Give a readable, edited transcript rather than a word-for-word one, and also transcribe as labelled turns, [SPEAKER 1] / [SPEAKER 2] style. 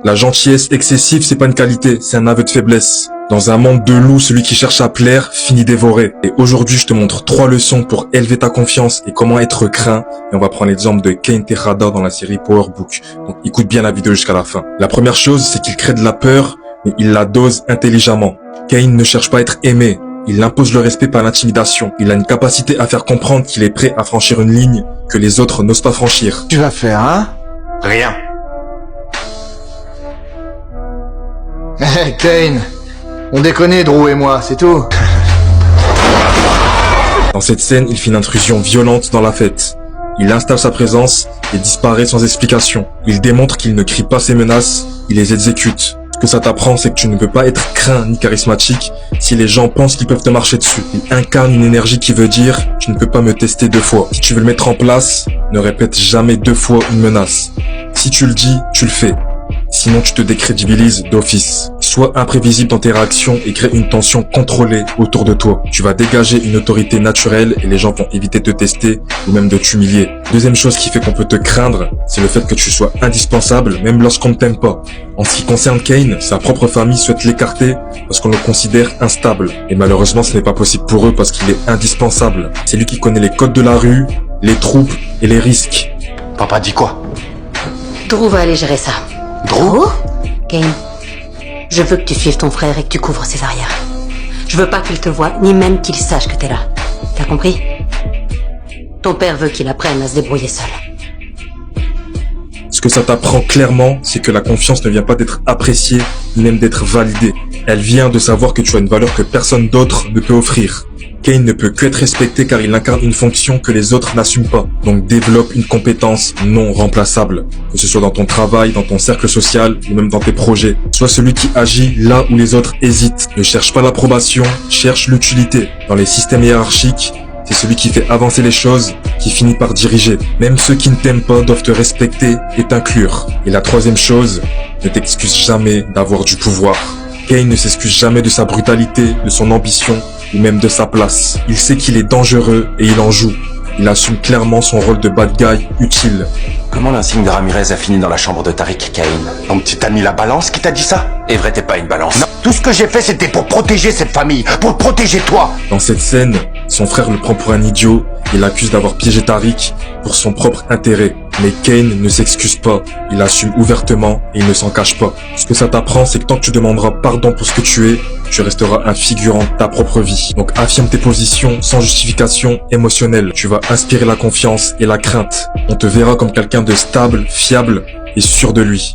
[SPEAKER 1] La gentillesse excessive, c'est pas une qualité, c'est un aveu de faiblesse. Dans un monde de loups, celui qui cherche à plaire finit dévoré. Et aujourd'hui, je te montre 3 leçons pour élever ta confiance et comment être craint. Et on va prendre l'exemple de Cain Tejada dans la série Power Book. Donc écoute bien la vidéo jusqu'à la fin. La première chose, c'est qu'il crée de la peur, mais il la dose intelligemment. Cain ne cherche pas à être aimé. Il impose le respect par l'intimidation. Il a une capacité à faire comprendre qu'il est prêt à franchir une ligne que les autres n'osent pas franchir.
[SPEAKER 2] Tu vas faire, hein?
[SPEAKER 3] Rien.
[SPEAKER 2] Hé, Cain, on déconne, Drew et moi, c'est tout.
[SPEAKER 1] Dans cette scène, il fait une intrusion violente dans la fête. Il installe sa présence et disparaît sans explication. Il démontre qu'il ne crie pas ses menaces, il les exécute. Ce que ça t'apprend, c'est que tu ne peux pas être craint ni charismatique si les gens pensent qu'ils peuvent te marcher dessus. Il incarne une énergie qui veut dire « tu ne peux pas me tester 2 fois ». Si tu veux le mettre en place, ne répète jamais 2 fois une menace. Si tu le dis, tu le fais. Sinon, tu te décrédibilises d'office. Sois imprévisible dans tes réactions et crée une tension contrôlée autour de toi. Tu vas dégager une autorité naturelle et les gens vont éviter de te tester ou même de t'humilier. Deuxième chose qui fait qu'on peut te craindre, c'est le fait que tu sois indispensable même lorsqu'on ne t'aime pas. En ce qui concerne Cain, sa propre famille souhaite l'écarter parce qu'on le considère instable. Et malheureusement, ce n'est pas possible pour eux parce qu'il est indispensable. C'est lui qui connaît les codes de la rue, les troupes et les risques.
[SPEAKER 3] Papa dit quoi?
[SPEAKER 4] Drew va aller gérer ça.
[SPEAKER 3] Drew?
[SPEAKER 4] Cain, je veux que tu suives ton frère et que tu couvres ses arrières. Je veux pas qu'il te voie, ni même qu'il sache que t'es là. T'as compris? Ton père veut qu'il apprenne à se débrouiller seul.
[SPEAKER 1] Ce que ça t'apprend clairement, c'est que la confiance ne vient pas d'être appréciée, ni même d'être validée. Elle vient de savoir que tu as une valeur que personne d'autre ne peut offrir. Cain ne peut que être respecté car il incarne une fonction que les autres n'assument pas. Donc développe une compétence non remplaçable. Que ce soit dans ton travail, dans ton cercle social ou même dans tes projets. Sois celui qui agit là où les autres hésitent. Ne cherche pas l'approbation, cherche l'utilité. Dans les systèmes hiérarchiques, c'est celui qui fait avancer les choses qui finit par diriger. Même ceux qui ne t'aiment pas doivent te respecter et t'inclure. Et la troisième chose, ne t'excuse jamais d'avoir du pouvoir. Cain ne s'excuse jamais de sa brutalité, de son ambition ou même de sa place. Il sait qu'il est dangereux et il en joue. Il assume clairement son rôle de bad guy utile.
[SPEAKER 3] Comment l'insigne de Ramirez a fini dans la chambre de Tariq, Cain? Ton petit ami la balance qui t'a dit ça? Et vrai, t'es pas une balance. Non, tout ce que j'ai fait, c'était pour protéger cette famille, pour protéger toi.
[SPEAKER 1] Dans cette scène, son frère le prend pour un idiot et l'accuse d'avoir piégé Tariq pour son propre intérêt. Mais Cain ne s'excuse pas, il assume ouvertement et il ne s'en cache pas. Ce que ça t'apprend, c'est que tant que tu demanderas pardon pour ce que tu es, tu resteras un figurant de ta propre vie. Donc affirme tes positions sans justification émotionnelle. Tu vas inspirer la confiance et la crainte. On te verra comme quelqu'un de stable, fiable et sûr de lui.